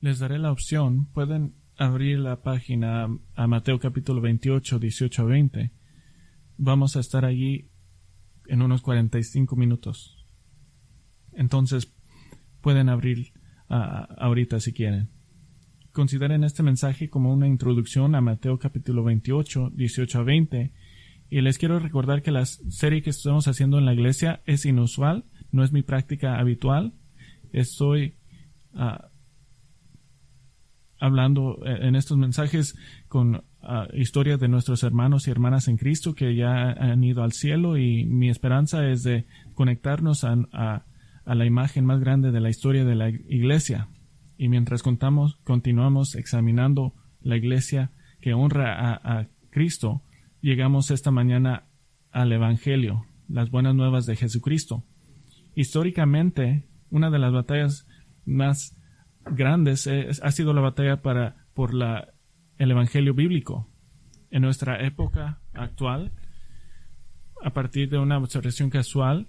Les daré la opción. Pueden abrir la página a Mateo capítulo 28, 18 a 20. Vamos a estar allí en unos 45 minutos. Entonces, pueden abrir ahorita si quieren. Consideren este mensaje como una introducción a Mateo capítulo 28, 18 a 20. Y les quiero recordar que la serie que estamos haciendo en la iglesia es inusual, no es mi práctica habitual. Estoy hablando en estos mensajes con historias de nuestros hermanos y hermanas en Cristo que ya han ido al cielo, y mi esperanza es de conectarnos a la imagen más grande de la historia de la iglesia. Y mientras continuamos examinando la iglesia que honra a Cristo, llegamos esta mañana al Evangelio, las buenas nuevas de Jesucristo. Históricamente, una de las batallas más grandes ha sido la batalla por el Evangelio bíblico. En nuestra época actual, a partir de una observación casual,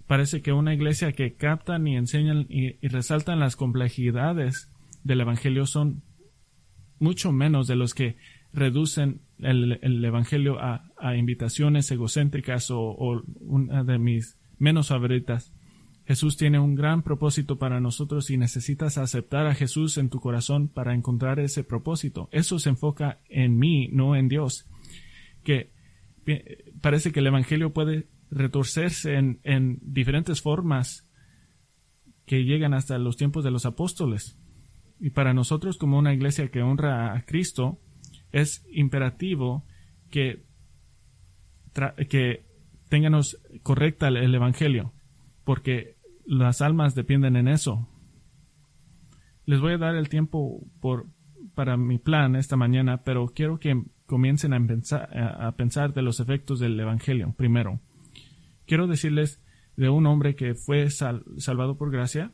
parece que una iglesia que captan y enseñan y resaltan las complejidades del Evangelio son mucho menos de los que reducen el Evangelio a invitaciones egocéntricas o una de mis menos favoritas. Jesús tiene un gran propósito para nosotros y necesitas aceptar a Jesús en tu corazón para encontrar ese propósito. Eso se enfoca en mí, no en Dios. Que parece que el Evangelio puede retorcerse en diferentes formas que llegan hasta los tiempos de los apóstoles. Y para nosotros, como una iglesia que honra a Cristo, es imperativo que tengamos correcta el Evangelio, porque las almas dependen en eso. Les voy a dar el tiempo para mi plan esta mañana, pero quiero que comiencen a pensar de los efectos del Evangelio. Primero, quiero decirles de un hombre que fue salvado por gracia.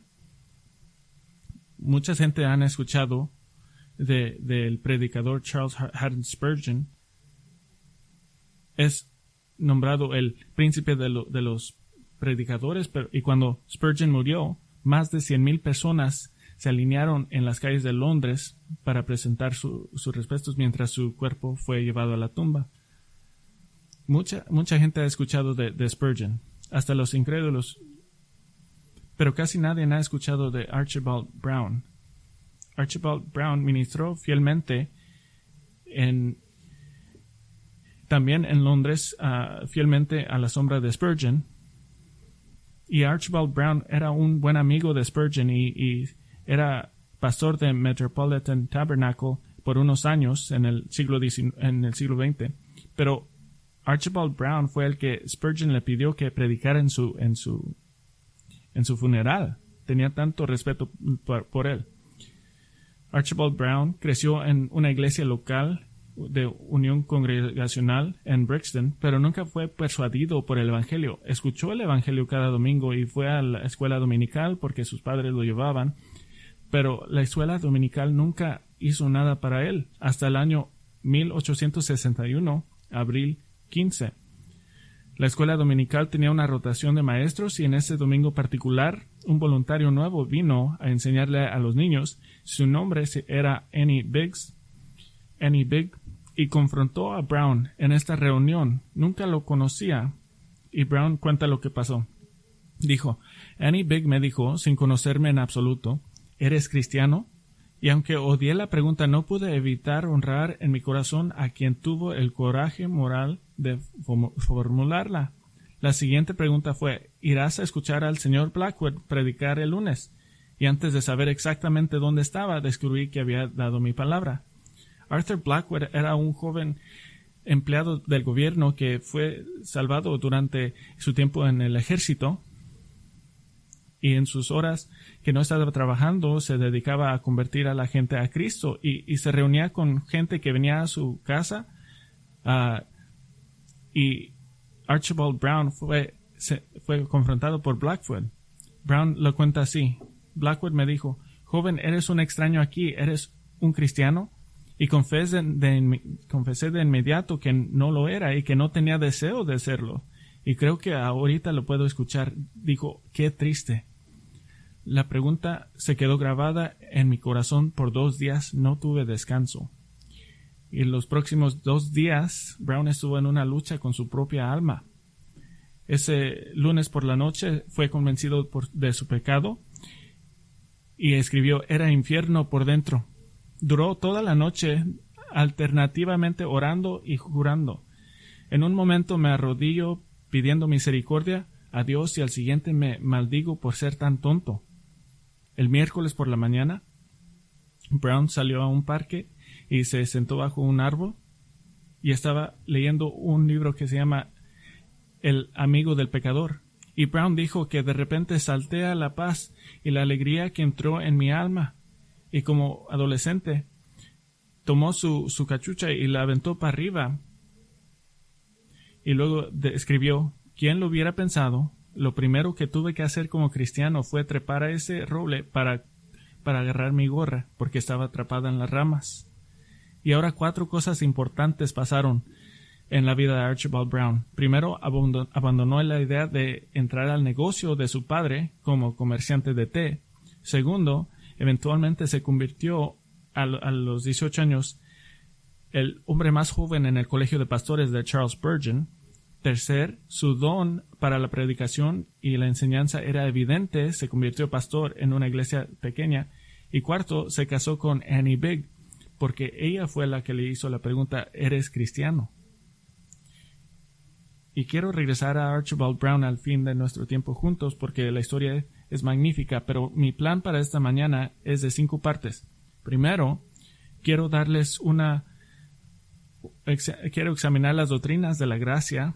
Mucha gente han escuchado del predicador Charles Haddon Spurgeon. Es nombrado el príncipe de los predicadores, y cuando Spurgeon murió, más de 100,000 personas se alinearon en las calles de Londres para presentar sus respetos mientras su cuerpo fue llevado a la tumba. Mucha gente ha escuchado de Spurgeon, hasta los incrédulos, pero casi nadie ha escuchado de Archibald Brown. Archibald Brown ministró fielmente también en Londres, fielmente a la sombra de Spurgeon. Y Archibald Brown era un buen amigo de Spurgeon y era pastor de Metropolitan Tabernacle por unos años en el siglo XX. Pero Archibald Brown fue el que Spurgeon le pidió que predicara en su funeral. Tenía tanto respeto por él. Archibald Brown creció en una iglesia local de unión congregacional en Brixton, pero nunca fue persuadido por el Evangelio. Escuchó el Evangelio cada domingo y fue a la escuela dominical porque sus padres lo llevaban, pero la escuela dominical nunca hizo nada para él hasta el año 1861, abril 15. La escuela dominical tenía una rotación de maestros y en ese domingo particular un voluntario nuevo vino a enseñarle a los niños. Su nombre era Annie Bigg, y confrontó a Brown en esta reunión. Nunca lo conocía, y Brown cuenta lo que pasó. Dijo: Annie Bigg me dijo, sin conocerme en absoluto, ¿eres cristiano? Y aunque odié la pregunta, no pude evitar honrar en mi corazón a quien tuvo el coraje moral de formularla. La siguiente pregunta fue: ¿irás a escuchar al señor Blackwood predicar el lunes? Y antes de saber exactamente dónde estaba, descubrí que había dado mi palabra. Arthur Blackwood era un joven empleado del gobierno que fue salvado durante su tiempo en el ejército, y en sus horas que no estaba trabajando se dedicaba a convertir a la gente a Cristo y se reunía con gente que venía a su casa, y Archibald Brown fue confrontado por Blackwood. Brown lo cuenta así: Blackwood me dijo: joven, eres un extraño aquí, ¿eres un cristiano? Y confesé de inmediato que no lo era y que no tenía deseo de serlo. Y creo que ahorita lo puedo escuchar. Dijo: qué triste. La pregunta se quedó grabada en mi corazón por 2 días. No tuve descanso. Y en los próximos 2 días, Brown estuvo en una lucha con su propia alma. Ese lunes por la noche fue convencido de su pecado y escribió: era infierno por dentro. Duró toda la noche alternativamente orando y jurando. En un momento me arrodillo pidiendo misericordia a Dios y al siguiente me maldigo por ser tan tonto. El miércoles por la mañana, Brown salió a un parque y se sentó bajo un árbol y estaba leyendo un libro que se llama El amigo del pecador. Y Brown dijo que de repente saltea la paz y la alegría que entró en mi alma. Y como adolescente, tomó su cachucha y la aventó para arriba. Y luego escribió: ¿quién lo hubiera pensado? Lo primero que tuve que hacer como cristiano fue trepar a ese roble para agarrar mi gorra, porque estaba atrapada en las ramas. Y ahora 4 cosas importantes pasaron en la vida de Archibald Brown. Primero, abandonó la idea de entrar al negocio de su padre como comerciante de té. Segundo, eventualmente se convirtió a los 18 años el hombre más joven en el colegio de pastores de Charles Spurgeon. Tercer, su don para la predicación y la enseñanza era evidente, se convirtió pastor en una iglesia pequeña. Y cuarto, se casó con Annie Bigg, porque ella fue la que le hizo la pregunta: ¿eres cristiano? Y quiero regresar a Archibald Brown al fin de nuestro tiempo juntos, porque la historia es magnífica, pero mi plan para esta mañana es de 5 partes. Primero, quiero examinar las doctrinas de la gracia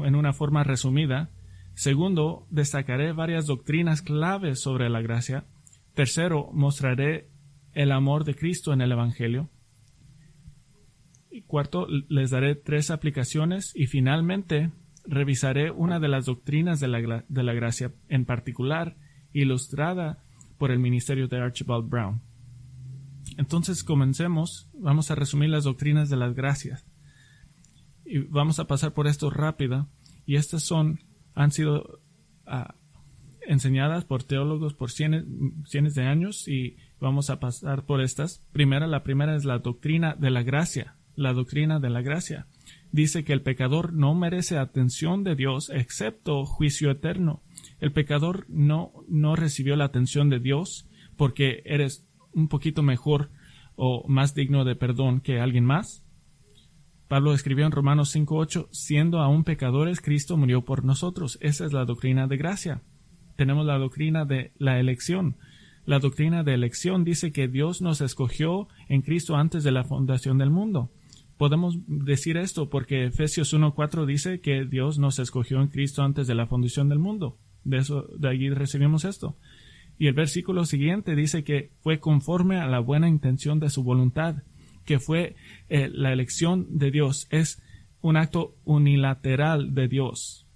en una forma resumida. Segundo, destacaré varias doctrinas claves sobre la gracia. Tercero, mostraré el amor de Cristo en el Evangelio. Y cuarto, les daré 3 aplicaciones. Y finalmente, revisaré una de las doctrinas de la gracia, en particular ilustrada por el ministerio de Archibald Brown. Entonces, comencemos. Vamos a resumir las doctrinas de las gracias. Y vamos a pasar por esto rápido. Y estas han sido enseñadas por teólogos por cientos de años, y vamos a pasar por estas. La primera es la doctrina de la gracia. La doctrina de la gracia dice que el pecador no merece atención de Dios excepto juicio eterno. El pecador no recibió la atención de Dios porque eres un poquito mejor o más digno de perdón que alguien más. Pablo escribió en Romanos 5:8: siendo aún pecadores, Cristo murió por nosotros. Esa es la doctrina de gracia. Tenemos la doctrina de la elección. La doctrina de elección dice que Dios nos escogió en Cristo antes de la fundación del mundo. Podemos decir esto porque Efesios 1:4 dice que Dios nos escogió en Cristo antes de la fundación del mundo. De allí recibimos esto. Y el versículo siguiente dice que fue conforme a la buena intención de su voluntad, que fue la elección de Dios. Es un acto unilateral de Dios.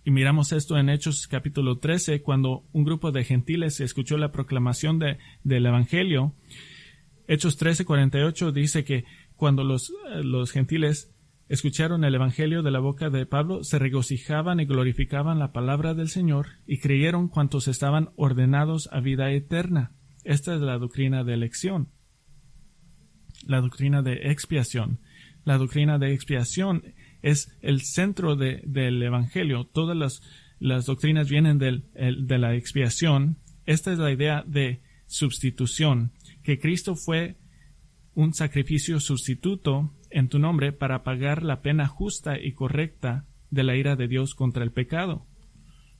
Y miramos esto en Hechos capítulo 13, cuando un grupo de gentiles escuchó la proclamación del Evangelio. Hechos 13:48 dice que cuando los gentiles escucharon el Evangelio de la boca de Pablo, se regocijaban y glorificaban la palabra del Señor, y creyeron cuantos estaban ordenados a vida eterna. Esta es la doctrina de elección. La doctrina de expiación. La doctrina de expiación es el centro del Evangelio. Todas las doctrinas vienen de la expiación. Esta es la idea de sustitución, que Cristo fue un sacrificio sustituto en tu nombre para pagar la pena justa y correcta de la ira de Dios contra el pecado.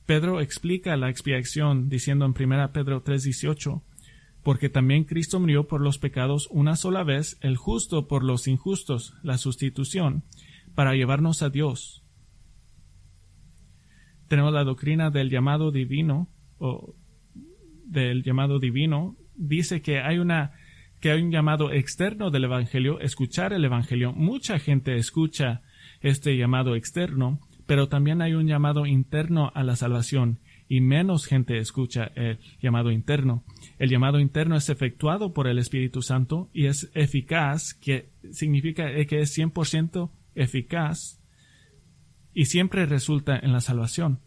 Pedro explica la expiación diciendo en 1 Pedro 3:18: porque también Cristo murió por los pecados una sola vez, el justo por los injustos, la sustitución, para llevarnos a Dios. Tenemos la doctrina del llamado divino, dice que hay un llamado externo del Evangelio, escuchar el Evangelio. Mucha gente escucha este llamado externo, pero también hay un llamado interno a la salvación, y menos gente escucha el llamado interno. El llamado interno es efectuado por el Espíritu Santo y es eficaz, que significa que es 100% eficaz y siempre resulta en la salvación.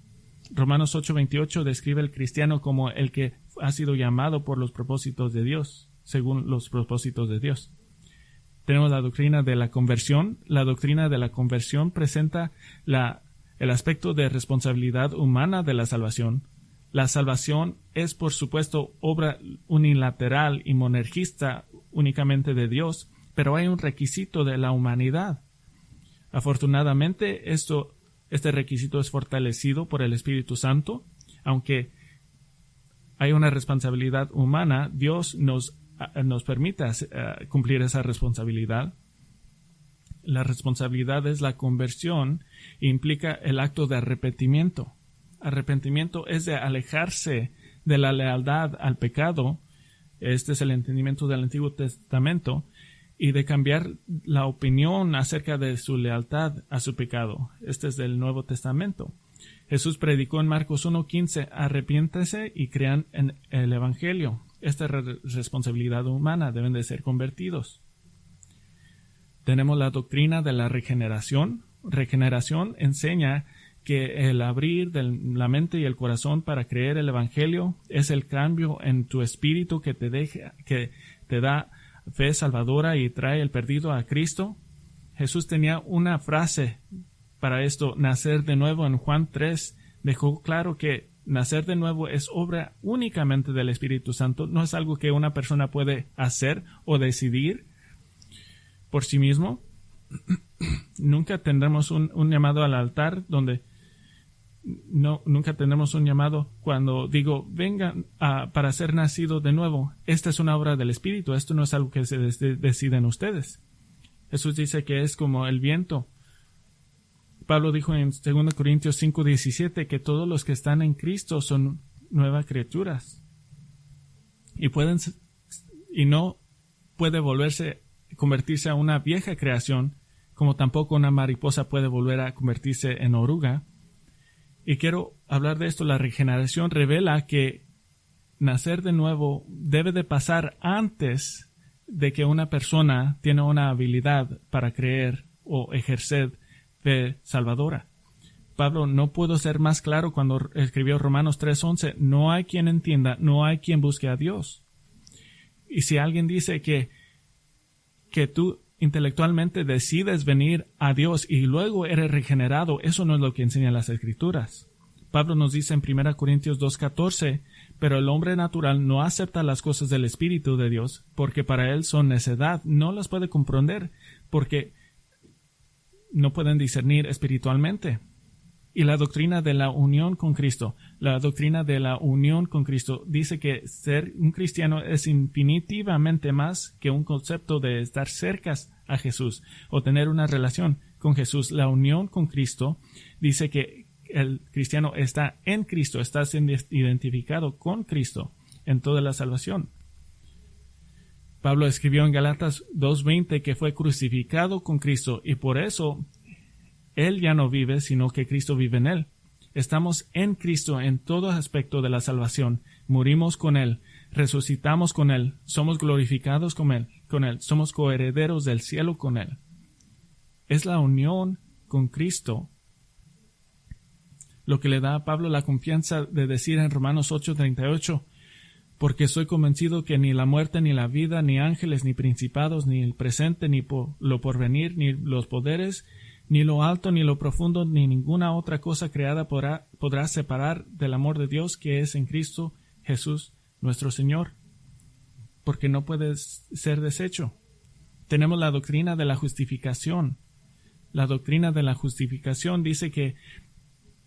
Romanos 8:28 describe al cristiano como el que ha sido llamado por los propósitos de Dios, según los propósitos de Dios. Tenemos la doctrina de la conversión. La doctrina de la conversión presenta el aspecto de responsabilidad humana de la salvación. La salvación es, por supuesto, obra unilateral y monergista únicamente de Dios, pero hay un requisito de la humanidad. Afortunadamente, este requisito es fortalecido por el Espíritu Santo. Aunque hay una responsabilidad humana, Dios nos permite cumplir esa responsabilidad. La responsabilidad es la conversión e implica el acto de arrepentimiento. Arrepentimiento es de alejarse de la lealtad al pecado. Este es el entendimiento del Antiguo Testamento. Y de cambiar la opinión acerca de su lealtad a su pecado. Este es del Nuevo Testamento. Jesús predicó en Marcos 1:15, arrepiéntase y crean en el Evangelio. Esta es responsabilidad humana, deben de ser convertidos. Tenemos la doctrina de la regeneración. Regeneración enseña que el abrir de la mente y el corazón para creer el Evangelio es el cambio en tu espíritu que te da fe salvadora y trae el perdido a Cristo. Jesús tenía una frase para esto, nacer de nuevo. En Juan 3 dejó claro que nacer de nuevo es obra únicamente del Espíritu Santo, no es algo que una persona puede hacer o decidir por sí mismo. Nunca tendremos un llamado al altar donde nunca tendremos un llamado cuando digo vengan para ser nacido de nuevo. Esta es una obra del Espíritu, esto no es algo que se deciden ustedes. Jesús dice que es como el viento. Pablo dijo en 2 Corintios 5:17 que todos los que están en Cristo son nuevas criaturas y no puede convertirse a una vieja creación, como tampoco una mariposa puede volver a convertirse en oruga. Y quiero hablar de esto. La regeneración revela que nacer de nuevo debe de pasar antes de que una persona tiene una habilidad para creer o ejercer fe salvadora. Pablo no pudo ser más claro cuando escribió Romanos 3:11. No hay quien entienda, no hay quien busque a Dios. Y si alguien dice que tú intelectualmente decides venir a Dios y luego eres regenerado, eso no es lo que enseñan las Escrituras. Pablo nos dice en 1 Corintios 2:14, pero el hombre natural no acepta las cosas del Espíritu de Dios, porque para él son necedad, no las puede comprender, porque no pueden discernir espiritualmente. Y la doctrina de la unión con Cristo, dice que ser un cristiano es infinitivamente más que un concepto de estar cerca a Jesús o tener una relación con Jesús. La unión con Cristo dice que el cristiano está en Cristo, está siendo identificado con Cristo en toda la salvación. Pablo escribió en Gálatas 2:20 que fue crucificado con Cristo y por eso él ya no vive, sino que Cristo vive en él. Estamos en Cristo en todo aspecto de la salvación. Morimos con él, resucitamos con él, somos glorificados con él, somos coherederos del cielo con él. Es la unión con Cristo lo que le da a Pablo la confianza de decir en Romanos 8:38, porque soy convencido que ni la muerte, ni la vida, ni ángeles, ni principados, ni el presente, ni lo porvenir, ni los poderes, ni lo alto, ni lo profundo, ni ninguna otra cosa creada podrá separar del amor de Dios que es en Cristo Jesús nuestro Señor, porque no puede ser deshecho. Tenemos la doctrina de la justificación. La doctrina de la justificación dice que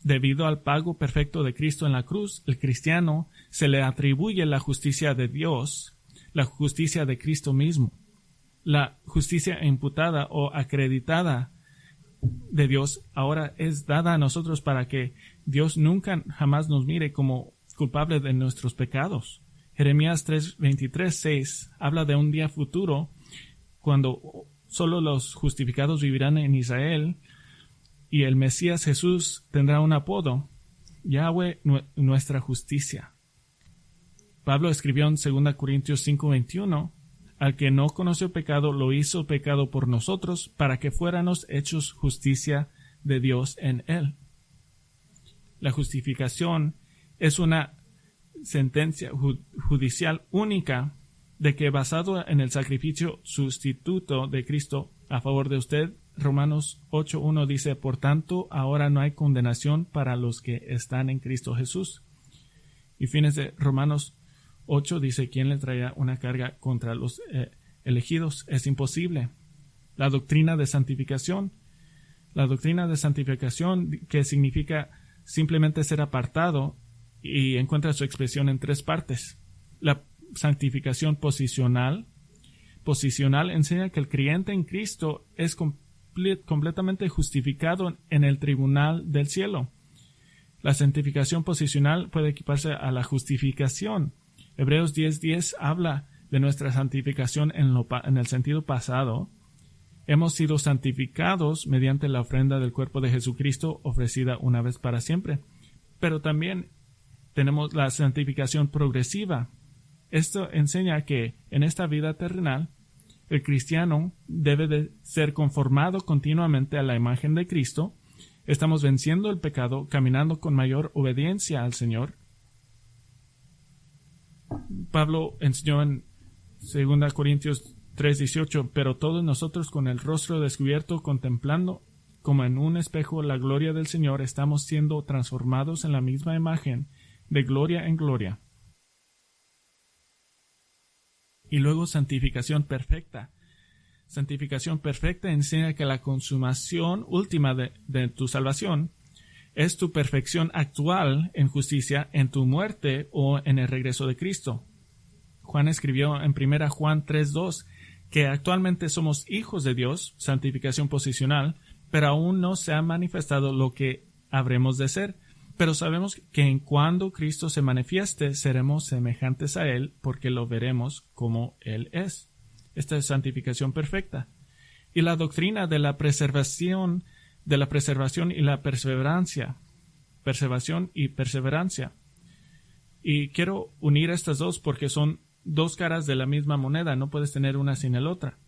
debido al pago perfecto de Cristo en la cruz, el cristiano se le atribuye la justicia de Dios, la justicia de Cristo mismo. La justicia imputada o acreditada de Dios ahora es dada a nosotros para que Dios nunca jamás nos mire como culpable de nuestros pecados. Jeremías 3:23-6 habla de un día futuro cuando solo los justificados vivirán en Israel y el Mesías Jesús tendrá un apodo, Yahweh nuestra justicia. Pablo escribió en 2 Corintios 5:21, al que no conoció pecado lo hizo pecado por nosotros para que fuéramos hechos justicia de Dios en él. La justificación es una sentencia judicial única de que, basado en el sacrificio sustituto de Cristo a favor de usted, Romanos 8:1 dice: por tanto, ahora no hay condenación para los que están en Cristo Jesús. Y fines de Romanos 8 dice: ¿quién le traerá una carga contra los elegidos? Es imposible. La doctrina de santificación. La doctrina de santificación, que significa simplemente ser apartado, y encuentra su expresión en 3 partes. La santificación posicional. Posicional enseña que el creyente en Cristo es completamente justificado en el tribunal del cielo. La santificación posicional puede equiparse a la justificación. Hebreos 10:10 habla de nuestra santificación en el sentido pasado. Hemos sido santificados mediante la ofrenda del cuerpo de Jesucristo ofrecida una vez para siempre. Pero también tenemos la santificación progresiva. Esto enseña que en esta vida terrenal el cristiano debe de ser conformado continuamente a la imagen de Cristo. Estamos venciendo el pecado, caminando con mayor obediencia al Señor. Pablo enseñó en 2 Corintios 3:18: pero todos nosotros, con el rostro descubierto, contemplando como en un espejo la gloria del Señor, estamos siendo transformados en la misma imagen, de gloria en gloria. Y luego santificación perfecta. Santificación perfecta enseña que la consumación última de tu salvación es tu perfección actual en justicia en tu muerte o en el regreso de Cristo. Juan escribió en 1 Juan 3:2 que actualmente somos hijos de Dios, santificación posicional, pero aún no se ha manifestado lo que habremos de ser. Pero sabemos que en cuando Cristo se manifieste, seremos semejantes a Él, porque lo veremos como Él es. Esta es santificación perfecta. Y la doctrina de la preservación y la perseverancia. Preservación y perseverancia. Y quiero unir estas dos porque son 2 caras de la misma moneda. No puedes tener una sin la otra.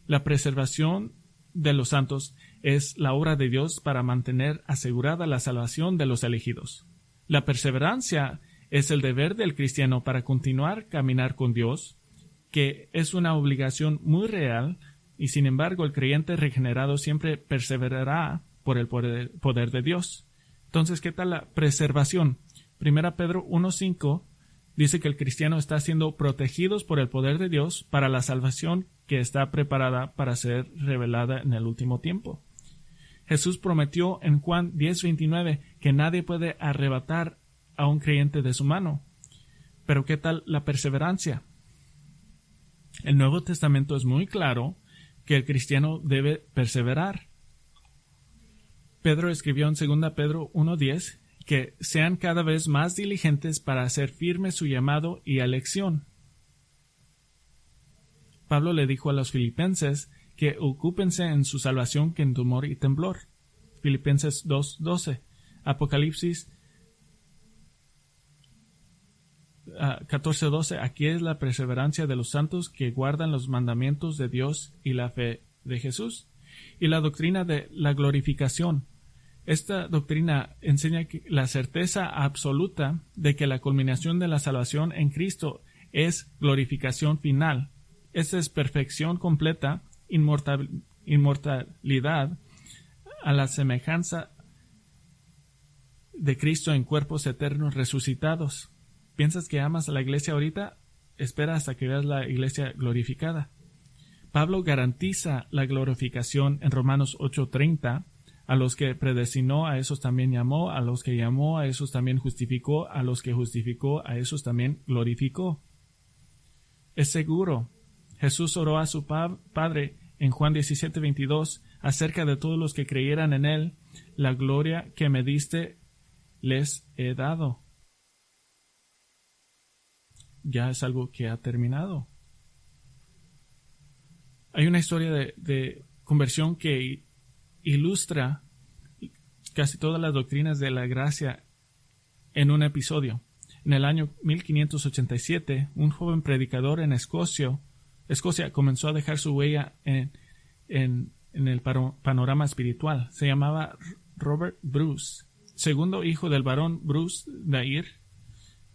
La preservación de los santos es la obra de Dios para mantener asegurada la salvación de los elegidos. La perseverancia es el deber del cristiano para continuar caminar con Dios, que es una obligación muy real, y sin embargo el creyente regenerado siempre perseverará por el poder de Dios. Entonces, ¿qué tal la preservación? 1 Pedro 1:5 dice que el cristiano está siendo protegidos por el poder de Dios para la salvación que está preparada para ser revelada en el último tiempo. Jesús prometió en Juan 10:29 que nadie puede arrebatar a un creyente de su mano. Pero ¿qué tal la perseverancia? El Nuevo Testamento es muy claro que el cristiano debe perseverar. Pedro escribió en 2 Pedro 1:10 que sean cada vez más diligentes para hacer firme su llamado y elección. Pablo le dijo a los filipenses que ocúpense en su salvación que en temor y temblor. Filipenses 2:12. Apocalipsis 14:12. Aquí es la perseverancia de los santos que guardan los mandamientos de Dios y la fe de Jesús. Y la doctrina de la glorificación. Esta doctrina enseña la certeza absoluta de que la culminación de la salvación en Cristo es glorificación final. Esta es perfección completa, inmortalidad a la semejanza de Cristo en cuerpos eternos resucitados. ¿Piensas que amas a la iglesia ahorita? Espera hasta que veas la iglesia glorificada. Pablo garantiza la glorificación en Romanos 8:30. A los que predestinó, a esos también llamó; a los que llamó, a esos también justificó; a los que justificó, a esos también glorificó. Es seguro. Jesús oró a su Padre en Juan 17:22 acerca de todos los que creyeran en Él: la gloria que me diste les he dado. Ya es algo que ha terminado. Hay una historia de conversión que ilustra casi todas las doctrinas de la gracia en un episodio. En el año 1587, un joven predicador en Escocia comenzó a dejar su huella en el panorama espiritual. Se llamaba Robert Bruce. segundo hijo del barón Bruce Dair,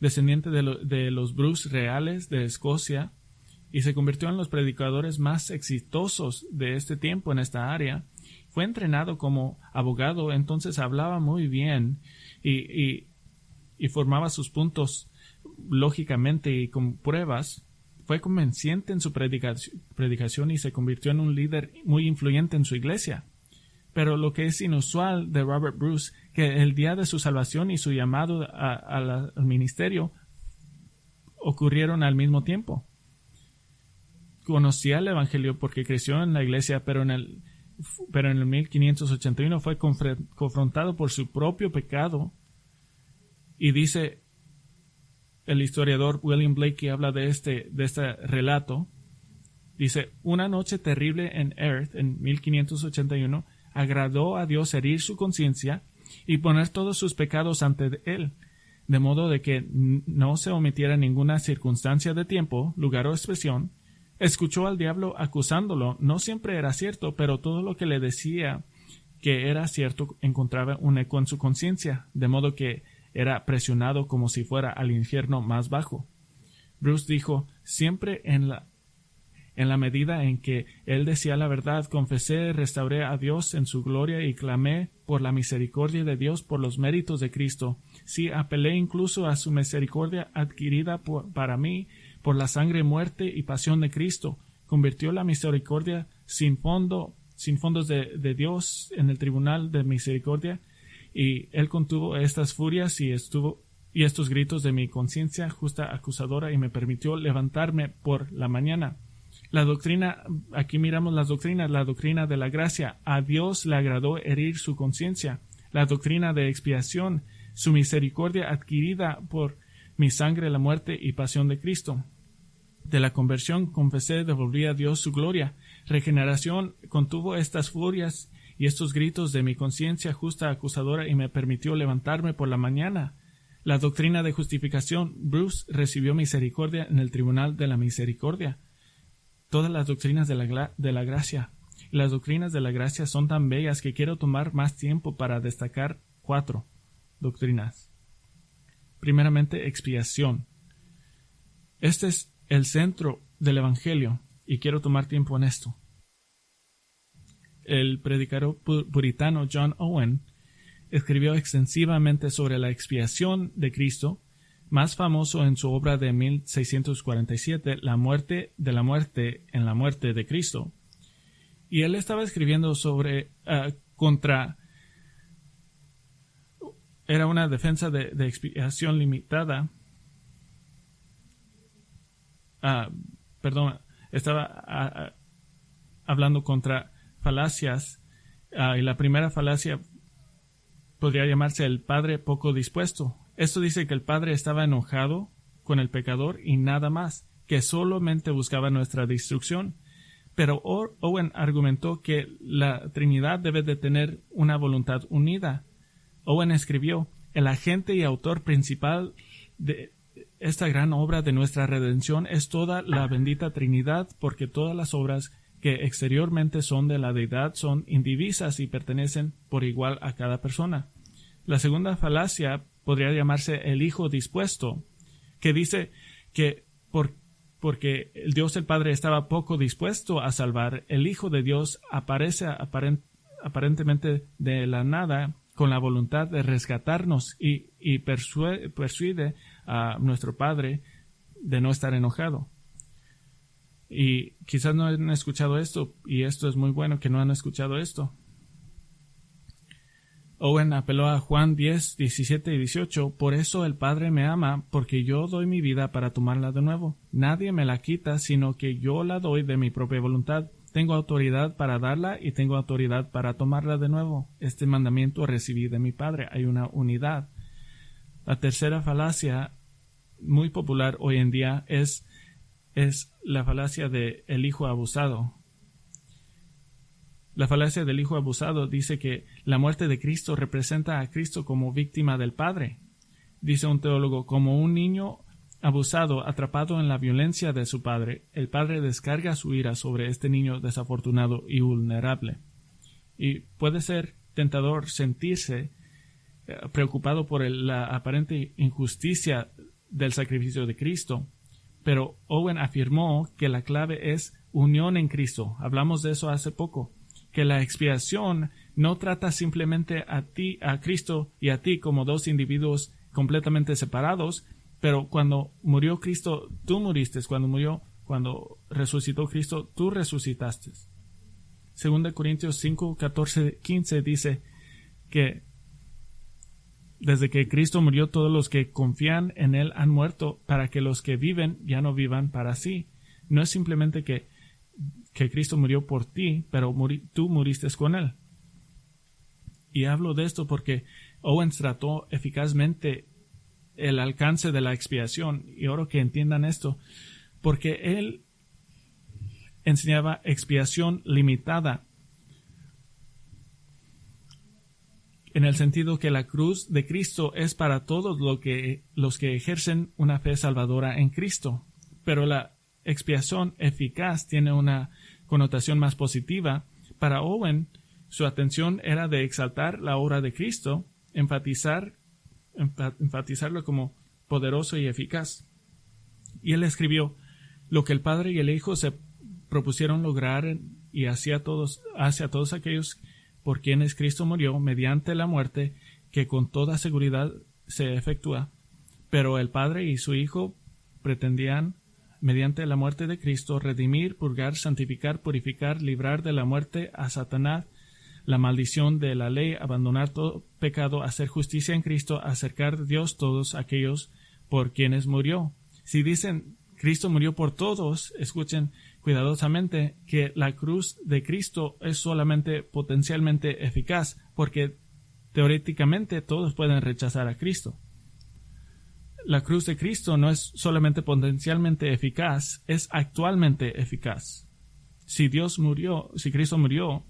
descendiente de los Bruce reales de Escocia, y se convirtió en los predicadores más exitosos de este tiempo en esta área. Fue entrenado como abogado, entonces hablaba muy bien y formaba sus puntos lógicamente y con pruebas. Fue convenciente en su predicación y se convirtió en un líder muy influyente en su iglesia. Pero lo que es inusual de Robert Bruce, que el día de su salvación y su llamado al ministerio ocurrieron al mismo tiempo. Conocía el evangelio porque creció en la iglesia, pero en el 1581 fue confrontado por su propio pecado. Y dice el historiador William Blakey, habla de este relato. Dice: una noche terrible en Erith en 1581 agradó a Dios herir su conciencia y poner todos sus pecados ante él, de modo de que no se omitiera ninguna circunstancia de tiempo, lugar o expresión. Escuchó al diablo acusándolo. No siempre era cierto, pero todo lo que le decía que era cierto encontraba un eco en su conciencia, de modo que era presionado como si fuera al infierno más bajo. Bruce dijo: siempre en la medida en que él decía la verdad, confesé, restauré a Dios en su gloria y clamé por la misericordia de Dios por los méritos de Cristo. Sí, apelé incluso a su misericordia adquirida para mí por la sangre, muerte y pasión de Cristo. Convirtió la misericordia sin fondos de Dios en el tribunal de misericordia, y él contuvo estas furias y estos gritos de mi conciencia justa acusadora, y me permitió levantarme por la mañana. La doctrina, aquí miramos las doctrinas: la doctrina de la gracia, a Dios le agradó herir su conciencia; la doctrina de expiación, su misericordia adquirida por mi sangre, la muerte y pasión de Cristo. De la conversión, confesé, devolví a Dios su gloria. Regeneración, contuvo estas furias y estos gritos de mi conciencia justa acusadora, y me permitió levantarme por la mañana. La doctrina de justificación, Bruce recibió misericordia en el tribunal de la misericordia. Todas las doctrinas de la gracia. Las doctrinas de la gracia son tan bellas que quiero tomar más tiempo para destacar 4 doctrinas. Primeramente, expiación. Este es el centro del Evangelio y quiero tomar tiempo en esto. El predicador puritano John Owen escribió extensivamente sobre la expiación de Cristo, más famoso en su obra de 1647, La muerte de la muerte en la muerte de Cristo. Y él estaba escribiendo sobre era una defensa de expiación limitada. Estaba hablando contra falacias, y la primera falacia podría llamarse el padre poco dispuesto. Esto dice que el padre estaba enojado con el pecador y nada más, que solamente buscaba nuestra destrucción. Pero Owen argumentó que la Trinidad debe de tener una voluntad unida. Owen escribió: el agente y autor principal de esta gran obra de nuestra redención es toda la bendita Trinidad, porque todas las obras que exteriormente son de la deidad son indivisas y pertenecen por igual a cada persona. La segunda falacia podría llamarse el Hijo dispuesto, que dice que porque el Dios el Padre estaba poco dispuesto a salvar, el Hijo de Dios aparece aparentemente de la nada con la voluntad de rescatarnos y persuade a nuestro Padre de no estar enojado. Y quizás no han escuchado esto, y esto es muy bueno que no han escuchado esto. Owen apeló a Juan 10, 17 y 18. Por eso el Padre me ama, porque yo doy mi vida para tomarla de nuevo. Nadie me la quita, sino que yo la doy de mi propia voluntad. Tengo autoridad para darla y tengo autoridad para tomarla de nuevo. Este mandamiento recibí de mi Padre. Hay una unidad. La tercera falacia, muy popular hoy en día, es la falacia de el hijo abusado. La falacia del hijo abusado dice que la muerte de Cristo representa a Cristo como víctima del Padre. Dice un teólogo: como un niño abusado, atrapado en la violencia de su padre, el padre descarga su ira sobre este niño desafortunado y vulnerable. Y puede ser tentador sentirse preocupado por la aparente injusticia del sacrificio de Cristo. Pero Owen afirmó que la clave es unión en Cristo. Hablamos de eso hace poco. Que la expiación no trata simplemente a Cristo y a ti como dos individuos completamente separados, pero cuando murió Cristo, tú muriste. Cuando resucitó Cristo, tú resucitaste. 2 Corintios 5, 14, 15 dice que desde que Cristo murió, todos los que confían en Él han muerto, para que los que viven ya no vivan para sí. No es simplemente que Cristo murió por ti, pero tú muriste con Él. Y hablo de esto porque Owens trató eficazmente el alcance de la expiación, y oro que entiendan esto, porque él enseñaba expiación limitada, en el sentido que la cruz de Cristo es para todos los que ejercen una fe salvadora en Cristo, pero la expiación eficaz tiene una connotación más positiva. Para Owen, su atención era de exaltar la obra de Cristo, enfatizarlo como poderoso y eficaz. Y él escribió: lo que el Padre y el Hijo se propusieron lograr y hacia todos aquellos por quienes Cristo murió mediante la muerte, que con toda seguridad se efectúa. Pero el Padre y su Hijo pretendían, mediante la muerte de Cristo, redimir, purgar, santificar, purificar, librar de la muerte a Satanás, la maldición de la ley, abandonar todo pecado, hacer justicia en Cristo, acercar a Dios todos aquellos por quienes murió. Si dicen Cristo murió por todos, escuchen cuidadosamente que la cruz de Cristo es solamente potencialmente eficaz, porque teóricamente todos pueden rechazar a Cristo. La cruz de Cristo no es solamente potencialmente eficaz, es actualmente eficaz. Si Cristo murió,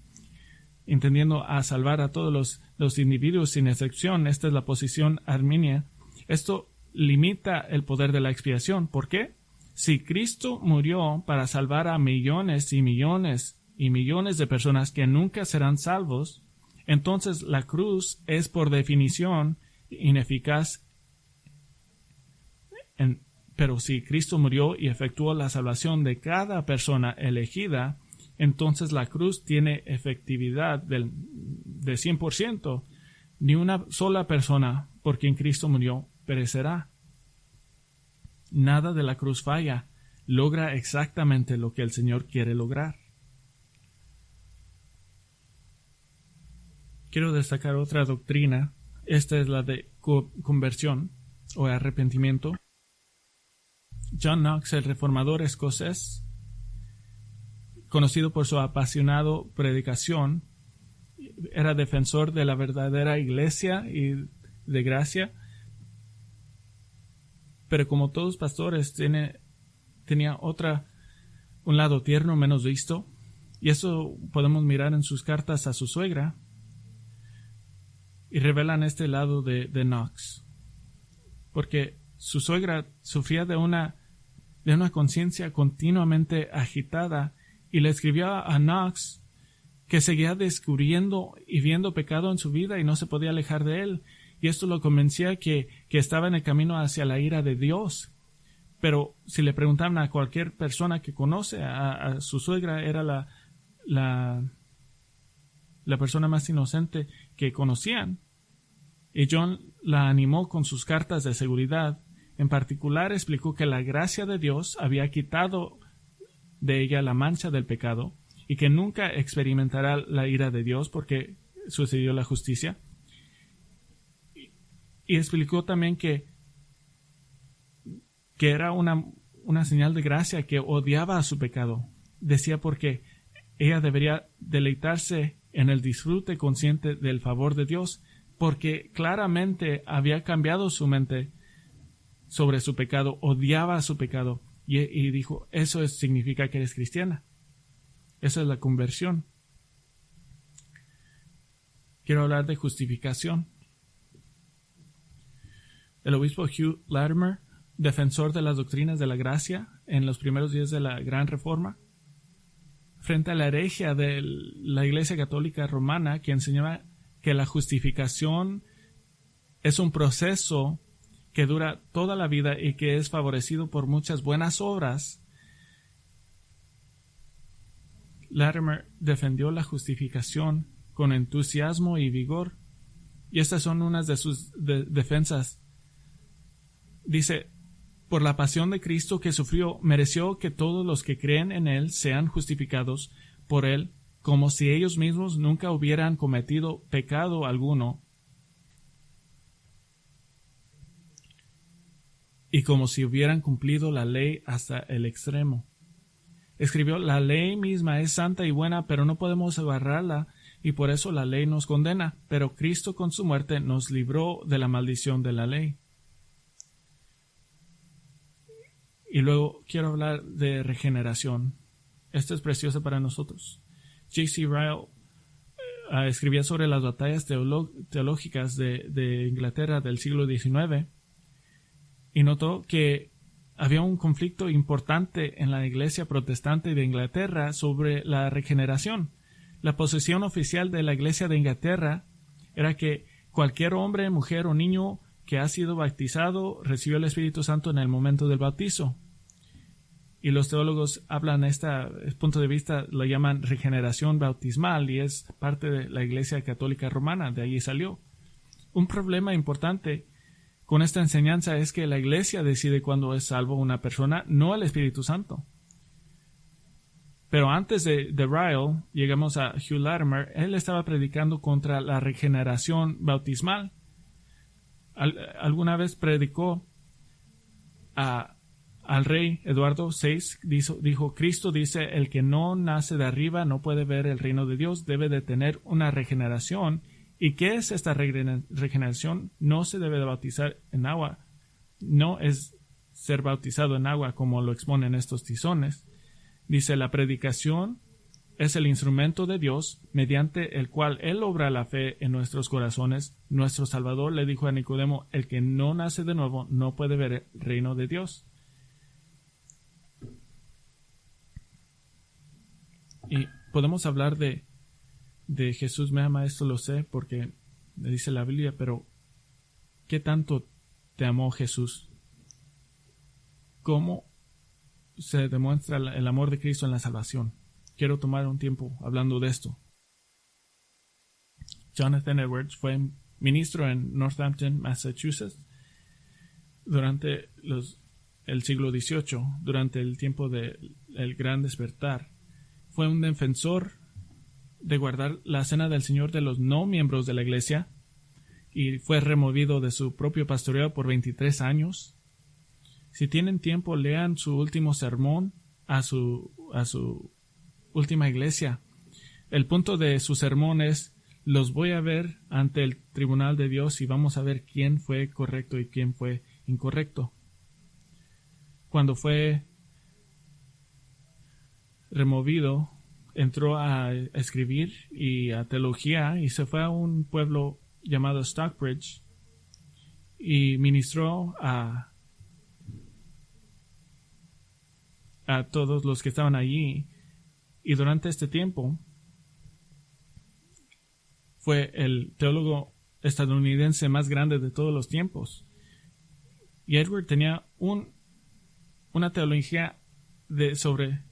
entendiendo a salvar a todos los individuos sin excepción, esta es la posición armenia. Esto limita el poder de la expiación. ¿Por qué? Si Cristo murió para salvar a millones y millones y millones de personas que nunca serán salvos, entonces la cruz es por definición ineficaz. Pero si Cristo murió y efectuó la salvación de cada persona elegida, entonces la cruz tiene efectividad de 100%. Ni una sola persona por quien Cristo murió perecerá. Nada de la cruz falla. Logra exactamente lo que el Señor quiere lograr. Quiero destacar otra doctrina. Esta es la de conversión o arrepentimiento. John Knox, el reformador escocés, conocido por su apasionado predicación, era defensor de la verdadera iglesia y de gracia, pero como todos pastores tenía un lado tierno menos visto, y eso podemos mirar en sus cartas a su suegra, y revelan este lado de Knox, porque su suegra sufría de una conciencia continuamente agitada, y le escribió a Knox que seguía descubriendo y viendo pecado en su vida y no se podía alejar de él, y esto lo convencía que estaba en el camino hacia la ira de Dios. Pero si le preguntaban a cualquier persona que conoce a su suegra, era la persona más inocente que conocían. Y John la animó con sus cartas de seguridad. En particular explicó que la gracia de Dios había quitado de ella la mancha del pecado y que nunca experimentará la ira de Dios porque sucedió la justicia. Y explicó también que era una señal de gracia, que odiaba a su pecado. Decía porque ella debería deleitarse en el disfrute consciente del favor de Dios, porque claramente había cambiado su mente sobre su pecado, odiaba a su pecado, y dijo, eso significa que eres cristiana. Esa es la conversión. Quiero hablar de justificación. El obispo Hugh Latimer, defensor de las doctrinas de la gracia en los primeros días de la Gran Reforma, frente a la heregia de la Iglesia Católica Romana, que enseñaba que la justificación es un proceso que dura toda la vida y que es favorecido por muchas buenas obras, Latimer defendió la justificación con entusiasmo y vigor, y estas son unas de sus defensas. Dice: por la pasión de Cristo que sufrió, mereció que todos los que creen en Él sean justificados por Él, como si ellos mismos nunca hubieran cometido pecado alguno, y como si hubieran cumplido la ley hasta el extremo. Escribió: la ley misma es santa y buena, pero no podemos agarrarla, y por eso la ley nos condena, pero Cristo con su muerte nos libró de la maldición de la ley. Y luego quiero hablar de regeneración. Esto es precioso para nosotros. J.C. Ryle escribía sobre las batallas teológicas de Inglaterra del siglo XIX y notó que había un conflicto importante en la Iglesia protestante de Inglaterra sobre la regeneración. La posición oficial de la Iglesia de Inglaterra era que cualquier hombre, mujer o niño que ha sido bautizado recibió el Espíritu Santo en el momento del bautizo. Y los teólogos hablan este punto de vista, lo llaman regeneración bautismal, y es parte de la Iglesia Católica Romana, de allí salió. Un problema importante con esta enseñanza es que la Iglesia decide cuándo es salvo una persona, no el Espíritu Santo. Pero antes de Ryle, llegamos a Hugh Latimer. Él estaba predicando contra la regeneración bautismal. Alguna vez predicó al rey Eduardo VI, dijo: Cristo dice, el que no nace de arriba no puede ver el reino de Dios, debe de tener una regeneración. ¿Y qué es esta regeneración? No se debe de bautizar en agua, no es ser bautizado en agua como lo exponen estos tizones. Dice: la predicación es el instrumento de Dios mediante el cual Él obra la fe en nuestros corazones. Nuestro Salvador le dijo a Nicodemo: el que no nace de nuevo no puede ver el reino de Dios. Y podemos hablar de Jesús me ama, esto lo sé porque me dice la Biblia, pero ¿qué tanto te amó Jesús? ¿Cómo se demuestra el amor de Cristo en la salvación? Quiero tomar un tiempo hablando de esto. Jonathan Edwards fue ministro en Northampton, Massachusetts, durante el siglo XVIII, durante el tiempo del Gran Despertar. Fue un defensor de guardar la cena del Señor de los no miembros de la Iglesia y fue removido de su propio pastoreo por 23 años. Si tienen tiempo, lean su último sermón a su última iglesia. El punto de su sermón es: los voy a ver ante el tribunal de Dios y vamos a ver quién fue correcto y quién fue incorrecto. Cuando fue removido, entró a escribir y a teología y se fue a un pueblo llamado Stockbridge y ministró a todos los que estaban allí. Y durante este tiempo fue el teólogo estadounidense más grande de todos los tiempos. Y Edward tenía una teología sobre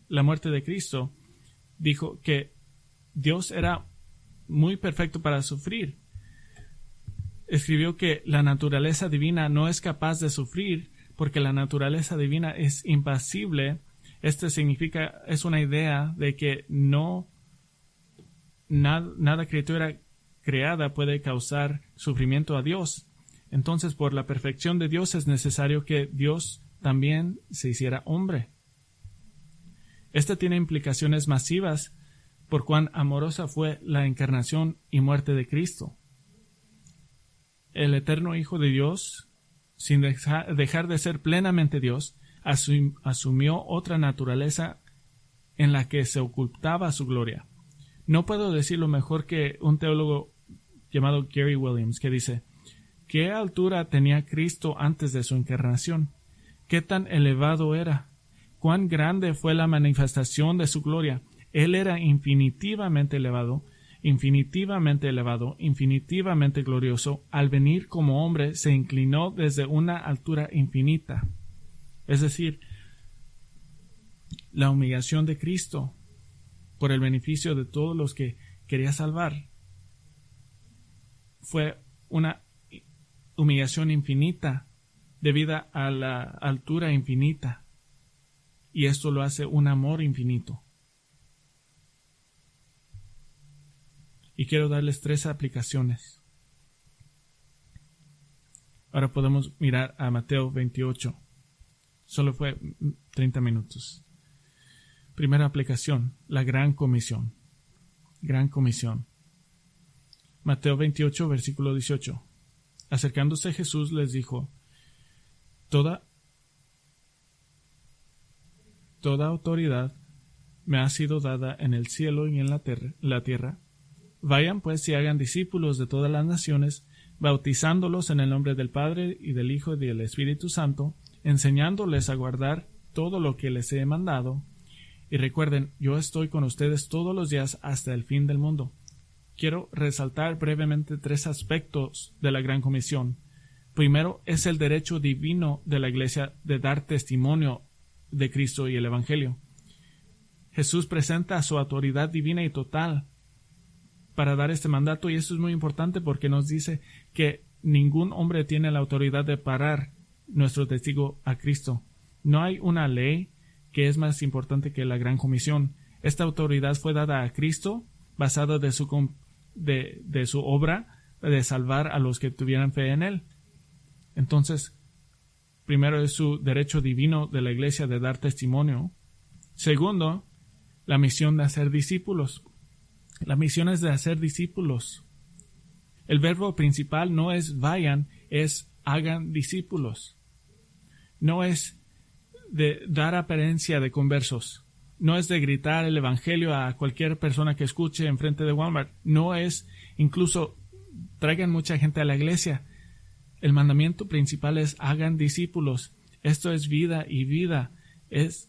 la muerte de Cristo. Dijo que Dios era muy perfecto para sufrir. Escribió que la naturaleza divina no es capaz de sufrir porque la naturaleza divina es impasible. Esto significa, es una idea de que nada criatura creada puede causar sufrimiento a Dios. Entonces, por la perfección de Dios es necesario que Dios también se hiciera hombre. Esto tiene implicaciones masivas por cuán amorosa fue la encarnación y muerte de Cristo. El eterno Hijo de Dios, sin dejar de ser plenamente Dios, asumió otra naturaleza en la que se ocultaba su gloria. No puedo decirlo mejor que un teólogo llamado Gary Williams, que dice: ¿qué altura tenía Cristo antes de su encarnación? ¿Qué tan elevado era? ¿Cuán grande fue la manifestación de su gloria? Él era infinitivamente elevado infinitivamente elevado, infinitivamente glorioso, al venir como hombre se inclinó desde una altura infinita. Es decir, la humillación de Cristo por el beneficio de todos los que quería salvar fue una humillación infinita debido a la altura infinita, y esto lo hace un amor infinito. Y quiero darles 3 aplicaciones. Ahora podemos mirar a Mateo 28. Solo fue 30 minutos. Primera aplicación, la Gran Comisión. Gran Comisión. Mateo 28, versículo 18. Acercándose Jesús les dijo: Toda autoridad me ha sido dada en el cielo y en la tierra. Vayan pues y hagan discípulos de todas las naciones, bautizándolos en el nombre del Padre y del Hijo y del Espíritu Santo, enseñándoles a guardar todo lo que les he mandado. Y recuerden, yo estoy con ustedes todos los días hasta el fin del mundo. Quiero resaltar brevemente 3 aspectos de la Gran Comisión. Primero, es el derecho divino de la Iglesia de dar testimonio de Cristo y el Evangelio. Jesús presenta su autoridad divina y total para dar este mandato, y esto es muy importante porque nos dice que ningún hombre tiene la autoridad de parar nuestro testigo a Cristo. No hay una ley que es más importante que la Gran Comisión. Esta autoridad fue dada a Cristo basada de su obra de salvar a los que tuvieran fe en Él. Entonces, primero es su derecho divino de la Iglesia de dar testimonio. Segundo, la misión de hacer discípulos. La misión es de hacer discípulos. El verbo principal no es vayan, es hagan discípulos. No es de dar apariencia de conversos. No es de gritar el Evangelio a cualquier persona que escuche enfrente de Walmart. No es incluso traigan mucha gente a la iglesia. El mandamiento principal es hagan discípulos. Esto es vida y vida. Es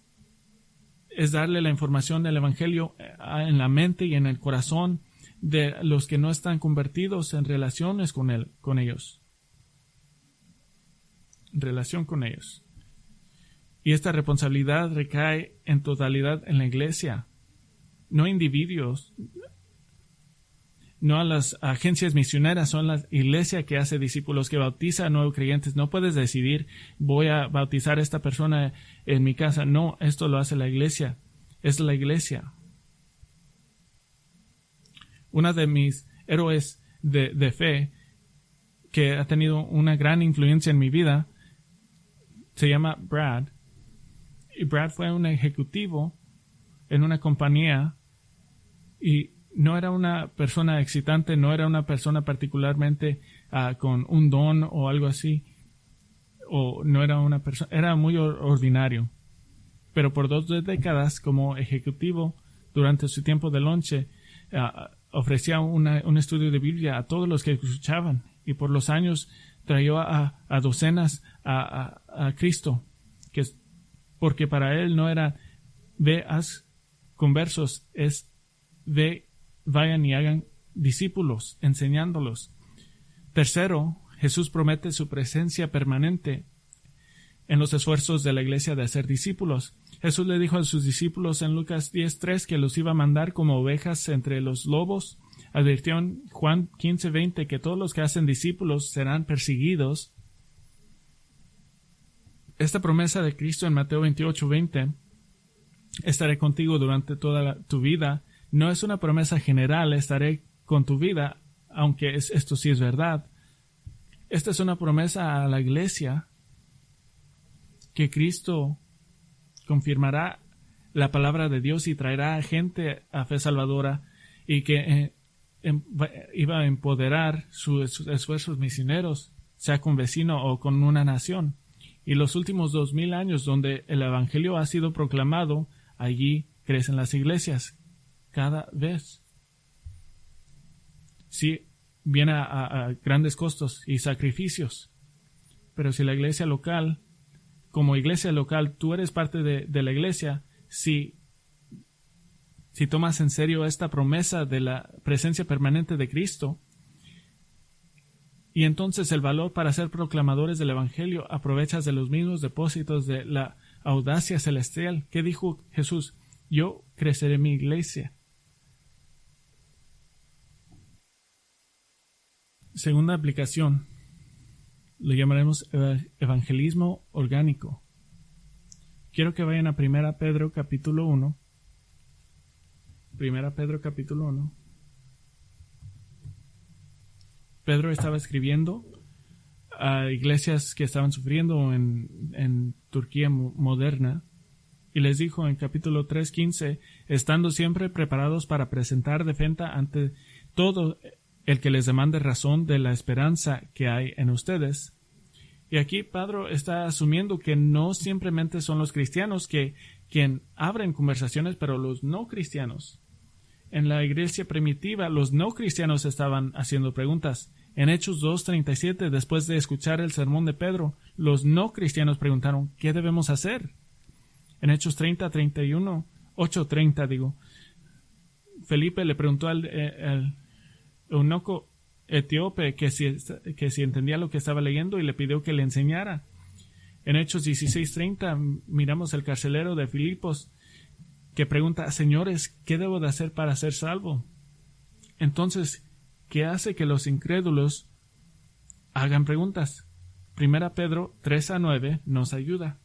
darle la información del Evangelio en la mente y en el corazón de los que no están convertidos en relaciones con ellos. En relación con ellos. Y esta responsabilidad recae en totalidad en la iglesia, no individuos, no a las agencias misioneras, son la iglesia que hace discípulos, que bautiza a nuevos creyentes. No puedes decidir, voy a bautizar a esta persona en mi casa. No, esto lo hace la iglesia. Es la iglesia. Una de mis héroes de fe que ha tenido una gran influencia en mi vida se llama Brad. Y Brad fue un ejecutivo en una compañía y no era una persona excitante, no era una persona particularmente con un don o algo así, o no era una persona, era muy ordinario. Pero por 2 décadas como ejecutivo, durante su tiempo de lonche, ofrecía un estudio de Biblia a todos los que escuchaban, y por los años trajo a docenas a Cristo, porque para él no era ve, haz conversos, es ve, vayan y hagan discípulos, enseñándolos. Tercero, Jesús promete su presencia permanente en los esfuerzos de la iglesia de hacer discípulos. Jesús le dijo a sus discípulos en Lucas 10:3 que los iba a mandar como ovejas entre los lobos. Advirtió en Juan 15:20 que todos los que hacen discípulos serán perseguidos. Esta promesa de Cristo en Mateo 28:20, estaré contigo durante toda tu vida, no es una promesa general, estaré con tu vida, aunque esto sí es verdad. Esta es una promesa a la iglesia que Cristo confirmará la palabra de Dios y traerá a gente a fe salvadora, y que iba a empoderar sus esfuerzos misioneros, sea con vecino o con una nación. Y los últimos 2000 años donde el Evangelio ha sido proclamado, allí crecen las iglesias cada vez. Sí, viene a grandes costos y sacrificios, pero si la iglesia local, como iglesia local, tú eres parte de la iglesia, si si tomas en serio esta promesa de la presencia permanente de Cristo, y entonces el valor para ser proclamadores del Evangelio, aprovechas de los mismos depósitos de la audacia celestial. ¿Qué dijo Jesús? Yo creceré mi iglesia. Segunda aplicación, lo llamaremos evangelismo orgánico. Quiero que vayan a 1 Pedro capítulo 1. 1 Pedro capítulo 1. Pedro estaba escribiendo a iglesias que estaban sufriendo en Turquía moderna, y les dijo en capítulo 3:15, estando siempre preparados para presentar defensa ante todo el que les demande razón de la esperanza que hay en ustedes. Y aquí Pedro está asumiendo que no simplemente son los cristianos quien abren conversaciones, pero los no cristianos. En la iglesia primitiva, los no cristianos estaban haciendo preguntas. En Hechos 2:37, después de escuchar el sermón de Pedro, los no cristianos preguntaron, ¿qué debemos hacer? En Hechos 8:30, Felipe le preguntó al eunuco etíope que si entendía lo que estaba leyendo y le pidió que le enseñara. En Hechos 16:30 miramos al carcelero de Filipos que pregunta, señores, ¿qué debo de hacer para ser salvo? Entonces, ¿qué hace que los incrédulos hagan preguntas? 1 Pedro 3:9 nos ayuda.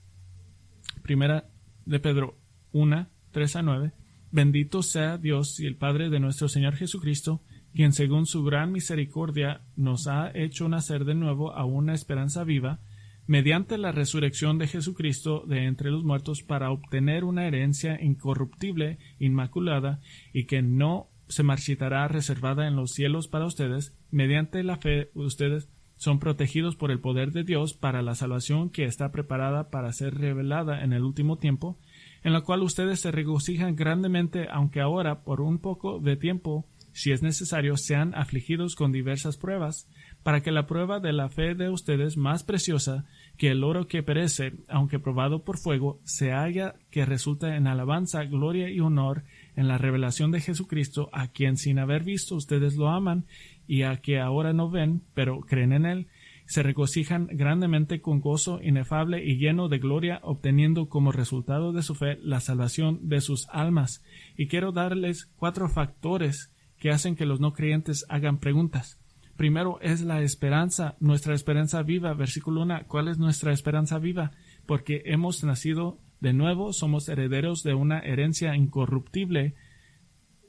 1 de Pedro 1, 3-9. Bendito sea Dios y el Padre de nuestro Señor Jesucristo, quien según su gran misericordia nos ha hecho nacer de nuevo a una esperanza viva, mediante la resurrección de Jesucristo de entre los muertos, para obtener una herencia incorruptible, inmaculada, y que no se marchitará, reservada en los cielos para ustedes. Mediante la fe ustedes son protegidos por el poder de Dios para la salvación que está preparada para ser revelada en el último tiempo, en la cual ustedes se regocijan grandemente, aunque ahora, por un poco de tiempo, si es necesario, sean afligidos con diversas pruebas, para que la prueba de la fe de ustedes, más preciosa que el oro que perece, aunque probado por fuego, se halla que resulta en alabanza, gloria y honor en la revelación de Jesucristo, a quien sin haber visto ustedes lo aman, y a que ahora no ven, pero creen en él, se regocijan grandemente con gozo inefable y lleno de gloria, obteniendo como resultado de su fe la salvación de sus almas. Y quiero darles 4 factores que hacen que los no creyentes hagan preguntas. Primero es la esperanza, nuestra esperanza viva. Versículo 1, ¿cuál es nuestra esperanza viva? Porque hemos nacido de nuevo, somos herederos de una herencia incorruptible,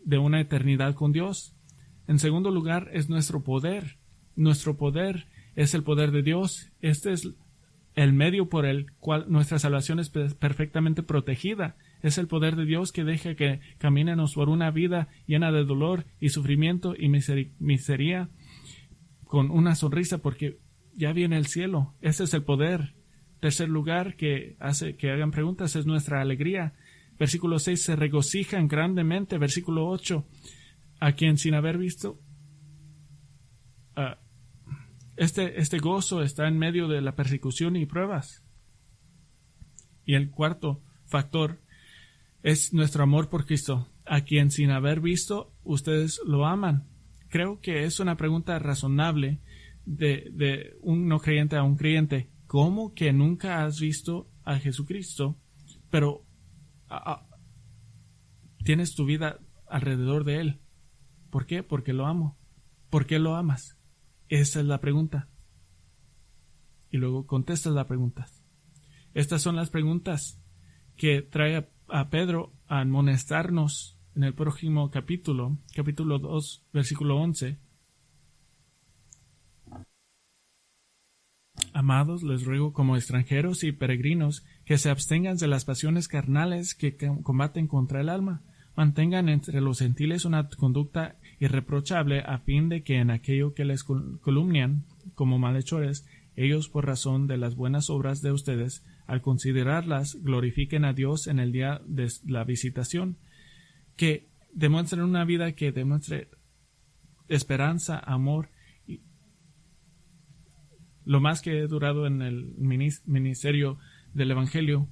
de una eternidad con Dios. En segundo lugar es nuestro poder. Nuestro poder es el poder de Dios. Este es el medio por el cual nuestra salvación es perfectamente protegida. Es el poder de Dios que deja que caminemos por una vida llena de dolor y sufrimiento y miseria, con una sonrisa, porque ya viene el cielo. Ese es el poder. Tercer lugar que hace que hagan preguntas es nuestra alegría. Versículo 6, se regocijan grandemente. Versículo 8, a quien sin haber visto, este gozo está en medio de la persecución y pruebas. Y el cuarto factor es nuestro amor por Cristo, a quien sin haber visto ustedes lo aman. Creo que es una pregunta razonable de un no creyente a un creyente. ¿Cómo que nunca has visto a Jesucristo, pero tienes tu vida alrededor de Él? ¿Por qué? Porque lo amo. ¿Por qué lo amas? Esa es la pregunta. Y luego contestas la pregunta. Estas son las preguntas que trae a Pedro a amonestarnos en el próximo capítulo 2, versículo 11. Amados, les ruego como extranjeros y peregrinos que se abstengan de las pasiones carnales que combaten contra el alma. Mantengan entre los gentiles una conducta irreprochable, a fin de que en aquello que les calumnian como malhechores, ellos por razón de las buenas obras de ustedes, al considerarlas, glorifiquen a Dios en el día de la visitación. Que demuestren una vida que demuestre esperanza, amor. Y lo más que he durado en el ministerio del Evangelio,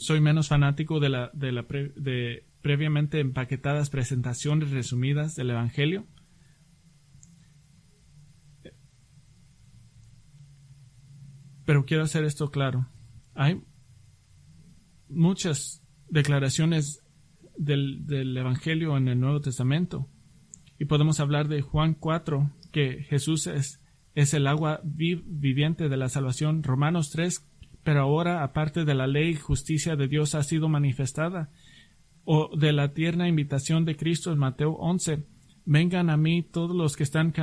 Soy menos fanático de previamente empaquetadas presentaciones resumidas del Evangelio. Pero quiero hacer esto claro. Hay muchas declaraciones del Evangelio en el Nuevo Testamento. Y podemos hablar de Juan 4, que Jesús es el agua viviente de la salvación. Romanos 3, pero ahora, aparte de la ley, justicia de Dios ha sido manifestada. O de la tierna invitación de Cristo en Mateo 11. Vengan a mí todos los que están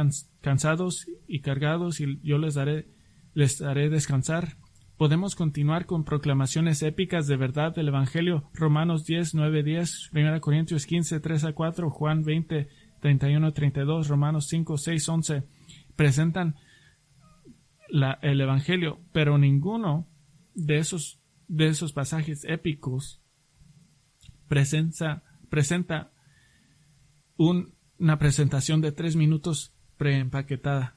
cansados y cargados, y yo les haré descansar. Podemos continuar con proclamaciones épicas de verdad del Evangelio. Romanos 10, 9, 10, 1 Corintios 15, 3 a 4, Juan 20, 31, 32, Romanos 5, 6, 11. Presentan el Evangelio, pero ninguno de esos pasajes épicos presenta una presentación de 3 minutos preempaquetada.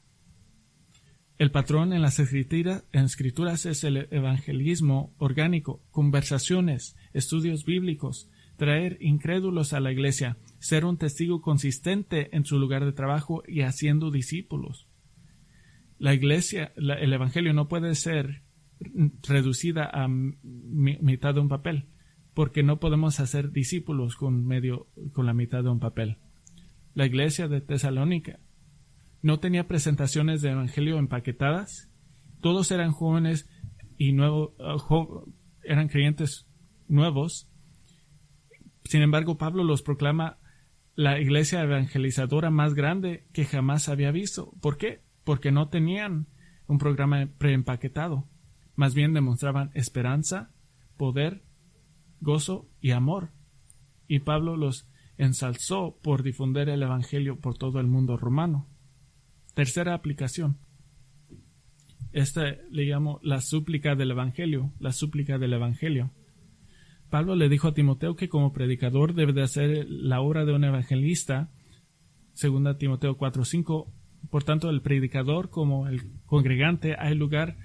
El patrón en las escrituras es el evangelismo orgánico, conversaciones, estudios bíblicos, traer incrédulos a la iglesia, ser un testigo consistente en su lugar de trabajo y haciendo discípulos. La iglesia, el evangelio no puede ser reducida a mitad de un papel, porque no podemos hacer discípulos con la mitad de un papel. La iglesia de Tesalónica no tenía presentaciones de evangelio empaquetadas. Todos eran jóvenes y eran creyentes nuevos. Sin embargo, Pablo los proclama la iglesia evangelizadora más grande que jamás había visto. ¿Por qué? Porque no tenían un programa preempaquetado. Más bien demostraban esperanza, poder, gozo y amor. Y Pablo los ensalzó por difundir el evangelio por todo el mundo romano. Tercera aplicación. Esta le llamo la súplica del evangelio. La súplica del evangelio. Pablo le dijo a Timoteo que como predicador debe de hacer la obra de un evangelista. 2 Timoteo 4:5. Por tanto, el predicador como el congregante hay lugar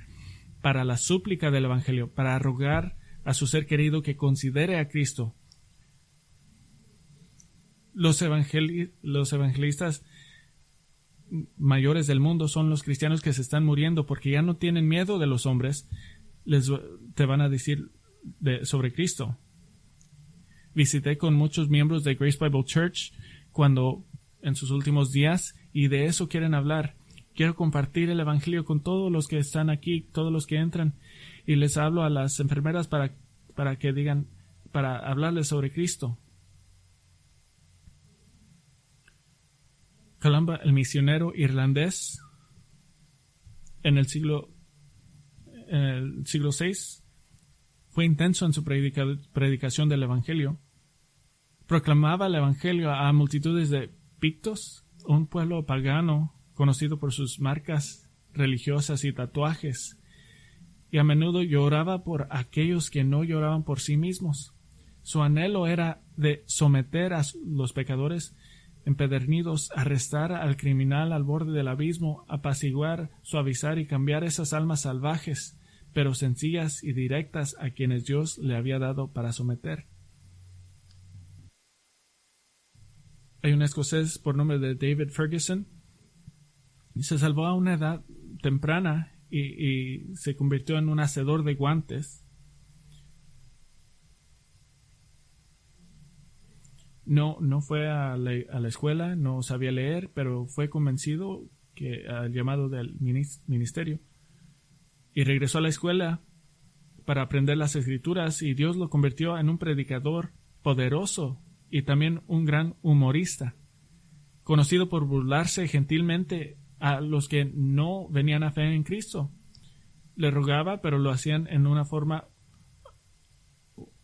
para la súplica del evangelio, para rogar a su ser querido que considere a Cristo. Los evangelistas mayores del mundo son los cristianos que se están muriendo porque ya no tienen miedo de los hombres. Te van a decir sobre Cristo. Visité con muchos miembros de Grace Bible Church en sus últimos días, y de eso quieren hablar. Quiero compartir el evangelio con todos los que están aquí, todos los que entran, y les hablo a las enfermeras para que digan, para hablarles sobre Cristo. Columba, el misionero irlandés, en el siglo VI, fue intenso en su predicación del evangelio. Proclamaba el evangelio a multitudes de pictos, un pueblo pagano conocido por sus marcas religiosas y tatuajes, y a menudo lloraba por aquellos que no lloraban por sí mismos. Su anhelo era de someter a los pecadores empedernidos, arrestar al criminal al borde del abismo, apaciguar, suavizar y cambiar esas almas salvajes, pero sencillas y directas a quienes Dios le había dado para someter. Hay un escocés por nombre de David Ferguson. Se salvó a una edad temprana y se convirtió en un hacedor de guantes. No fue a la escuela, no sabía leer, pero fue convencido al llamado del ministerio. Y regresó a la escuela para aprender las escrituras, y Dios lo convirtió en un predicador poderoso y también un gran humorista, conocido por burlarse gentilmente a los que no venían a fe en Cristo. Le rogaba, pero lo hacían en una forma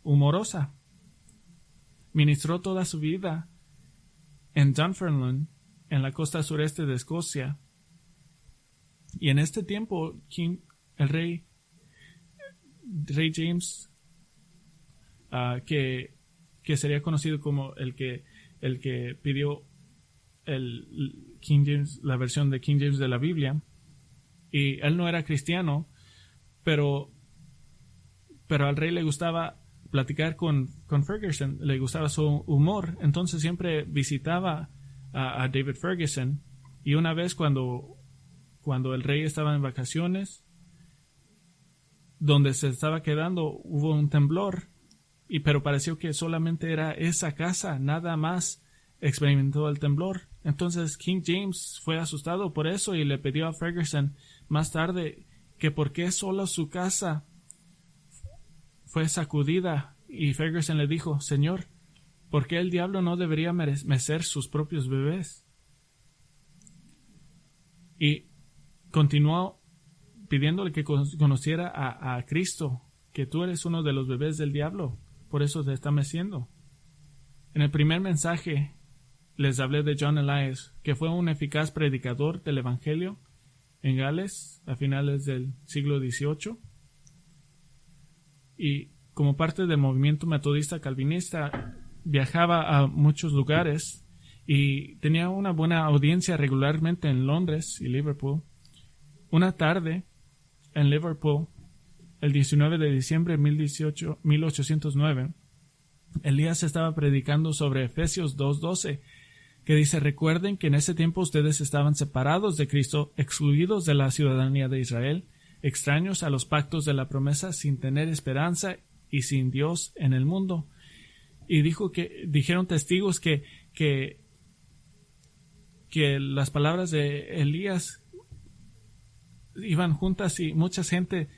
humorosa. Ministró toda su vida en Dunfermline, en la costa sureste de Escocia. Y en este tiempo, el rey James, que sería conocido como el que pidió el King James, la versión de King James de la Biblia, y él no era cristiano, pero al rey le gustaba platicar con Ferguson, le gustaba su humor, entonces siempre visitaba a David Ferguson. Y una vez cuando el rey estaba en vacaciones, donde se estaba quedando, hubo un temblor, pero pareció que solamente era esa casa, nada más experimentó el temblor. Entonces King James fue asustado por eso y le pidió a Ferguson más tarde que por qué solo su casa fue sacudida, y Ferguson le dijo: Señor, ¿por qué el diablo no debería mecer sus propios bebés? Y continuó pidiéndole que conociera a Cristo, que tú eres uno de los bebés del diablo, por eso te está meciendo. En el primer mensaje les hablé de John Elias, que fue un eficaz predicador del Evangelio en Gales a finales del siglo XVIII. Y como parte del movimiento metodista calvinista, viajaba a muchos lugares y tenía una buena audiencia regularmente en Londres y Liverpool. Una tarde, en Liverpool, el 19 de diciembre de 1809, Elías estaba predicando sobre Efesios 2:12, que dice: recuerden que en ese tiempo ustedes estaban separados de Cristo, excluidos de la ciudadanía de Israel, extraños a los pactos de la promesa, sin tener esperanza y sin Dios en el mundo. Y dijeron testigos que las palabras de Elías iban juntas, y mucha gente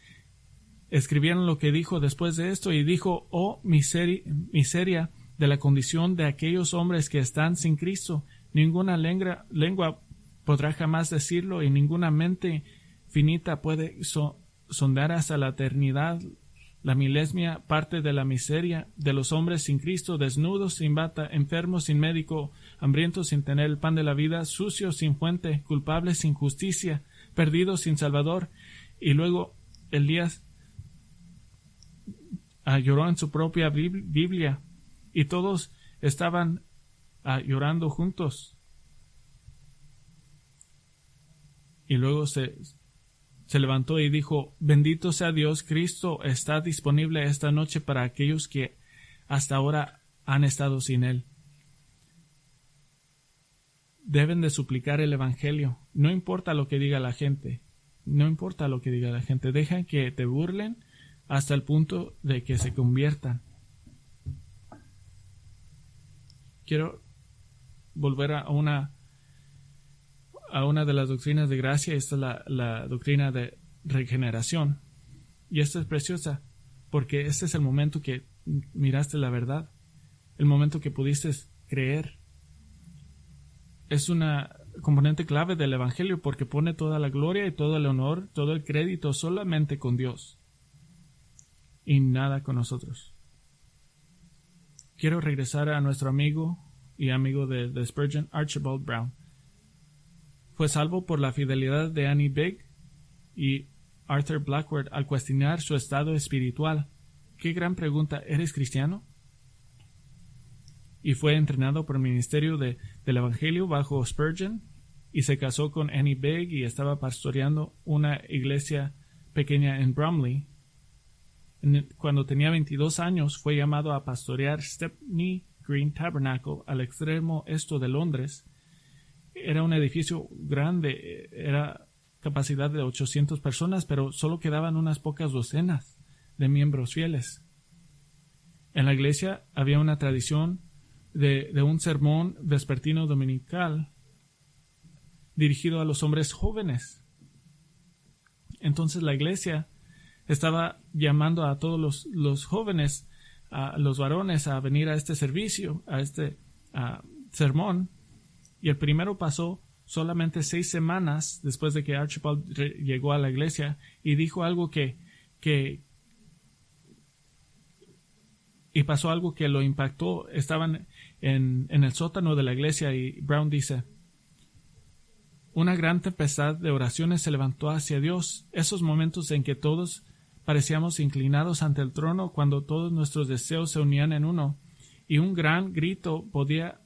escribieron lo que dijo después de esto, y dijo: oh miseria de la condición de aquellos hombres que están sin Cristo. Ninguna lengua podrá jamás decirlo, y ninguna mente finita puede sondar hasta la eternidad la milésima parte de la miseria de los hombres sin Cristo, desnudos sin bata, enfermos sin médico, hambrientos sin tener el pan de la vida, sucios sin fuente, culpables sin justicia, perdidos sin Salvador. Y luego Elías lloró en su propia Biblia, y todos estaban llorando juntos. Y luego se levantó y dijo: bendito sea Dios, Cristo está disponible esta noche para aquellos que hasta ahora han estado sin Él. Deben de suplicar el Evangelio. No importa lo que diga la gente. No importa lo que diga la gente. Deja que te burlen hasta el punto de que se conviertan. Quiero volver a una de las doctrinas de gracia. Esta es la doctrina de regeneración. Y esta es preciosa, porque este es el momento que miraste la verdad, el momento que pudiste creer. Es una componente clave del Evangelio, porque pone toda la gloria y todo el honor, todo el crédito solamente con Dios y nada con nosotros. Quiero regresar a nuestro amigo y amigo de Spurgeon, Archibald Brown. Fue salvo por la fidelidad de Annie Bigg y Arthur Blackwood al cuestionar su estado espiritual. Qué gran pregunta: ¿eres cristiano? Y fue entrenado por el ministerio del Evangelio bajo Spurgeon, y se casó con Annie Bigg y estaba pastoreando una iglesia pequeña en Bromley. Cuando tenía 22 años fue llamado a pastorear Stepney Green Tabernacle al extremo este de Londres. Era un edificio grande, era capacidad de 800 personas, pero solo quedaban unas pocas docenas de miembros fieles. En la iglesia había una tradición de un sermón vespertino dominical dirigido a los hombres jóvenes. Entonces la iglesia estaba llamando a todos los jóvenes, a los varones, a venir a este servicio, a este sermón. Y el primero pasó solamente 6 semanas después de que Archibald llegó a la iglesia, y dijo algo y pasó algo que lo impactó. Estaban en el sótano de la iglesia, y Brown dice: una gran tempestad de oraciones se levantó hacia Dios, esos momentos en que todos parecíamos inclinados ante el trono, cuando todos nuestros deseos se unían en uno, y un gran grito, podría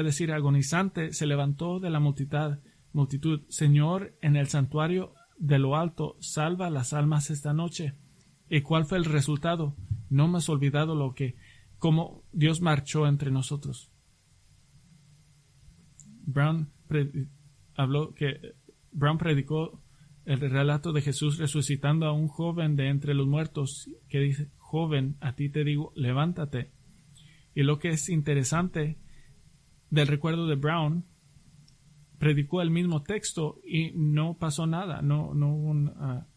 decir agonizante, se levantó de la multitud: Señor, en el santuario de lo alto, salva las almas esta noche. ¿Y cuál fue el resultado? No hemos olvidado cómo Dios marchó entre nosotros. Brown predicó el relato de Jesús resucitando a un joven de entre los muertos, que dice: joven, a ti te digo, levántate. Y lo que es interesante del recuerdo de Brown, predicó el mismo texto y no pasó nada, no hubo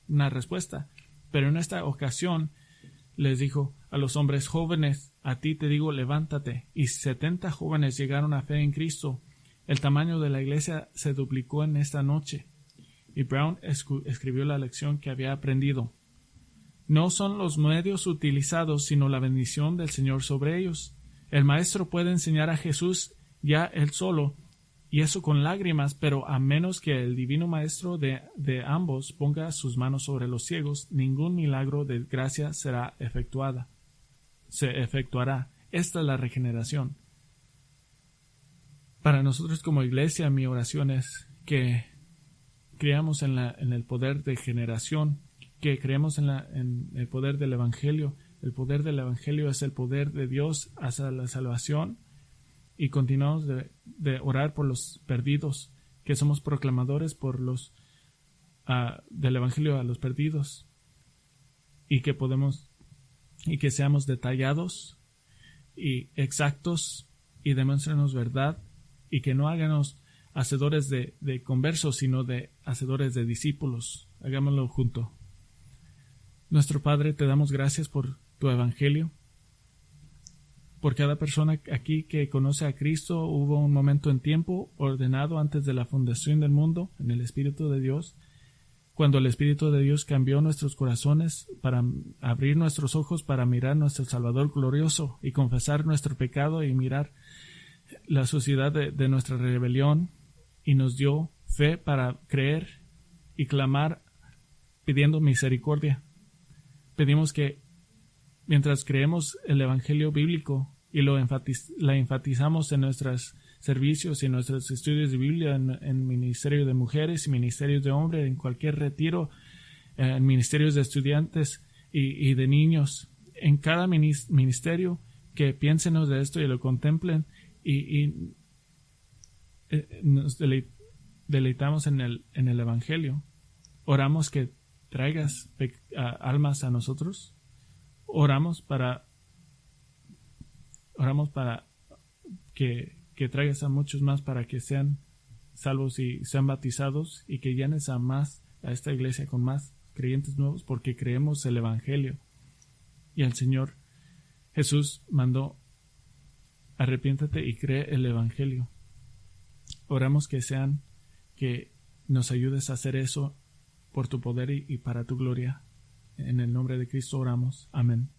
una respuesta. Pero en esta ocasión les dijo a los hombres: jóvenes, a ti te digo, levántate. Y 70 jóvenes llegaron a fe en Cristo. El tamaño de la iglesia se duplicó en esta noche. Y Brown escribió la lección que había aprendido. No son los medios utilizados, sino la bendición del Señor sobre ellos. El maestro puede enseñar a Jesús ya él solo, y eso con lágrimas, pero a menos que el divino maestro de ambos ponga sus manos sobre los ciegos, ningún milagro de gracia se efectuará. Esta es la regeneración. Para nosotros como iglesia, mi oración es que creamos en el poder de generación, que creemos en el poder del Evangelio. El poder del Evangelio es el poder de Dios hacia la salvación, y continuamos de orar por los perdidos, que somos proclamadores del Evangelio a los perdidos, y que seamos detallados y exactos y demuéstrenos verdad, y que no háganos hacedores de conversos, sino de hacedores de discípulos. Hagámoslo junto. Nuestro Padre, te damos gracias por tu Evangelio, por cada persona aquí que conoce a Cristo. Hubo un momento en tiempo ordenado antes de la fundación del mundo en el Espíritu de Dios, cuando el Espíritu de Dios cambió nuestros corazones para abrir nuestros ojos para mirar nuestro Salvador glorioso y confesar nuestro pecado y mirar la suciedad de nuestra rebelión, y nos dio fe para creer y clamar pidiendo misericordia. Pedimos que mientras creemos el Evangelio bíblico y la enfatizamos en nuestros servicios y en nuestros estudios de Biblia, en ministerio de mujeres y ministerios de hombres, en cualquier retiro, en ministerios de estudiantes y de niños, en cada ministerio, que piénsenos de esto y lo contemplen, y nos deleitamos en el Evangelio. Oramos que traigas almas a nosotros. Oramos para que traigas a muchos más para que sean salvos y sean bautizados, y que llenes a esta iglesia con más creyentes nuevos, porque creemos el Evangelio. Y el Señor Jesús mandó: arrepiéntate y cree el Evangelio. Oramos que nos ayudes a hacer eso por tu poder y para tu gloria. En el nombre de Cristo oramos. Amén.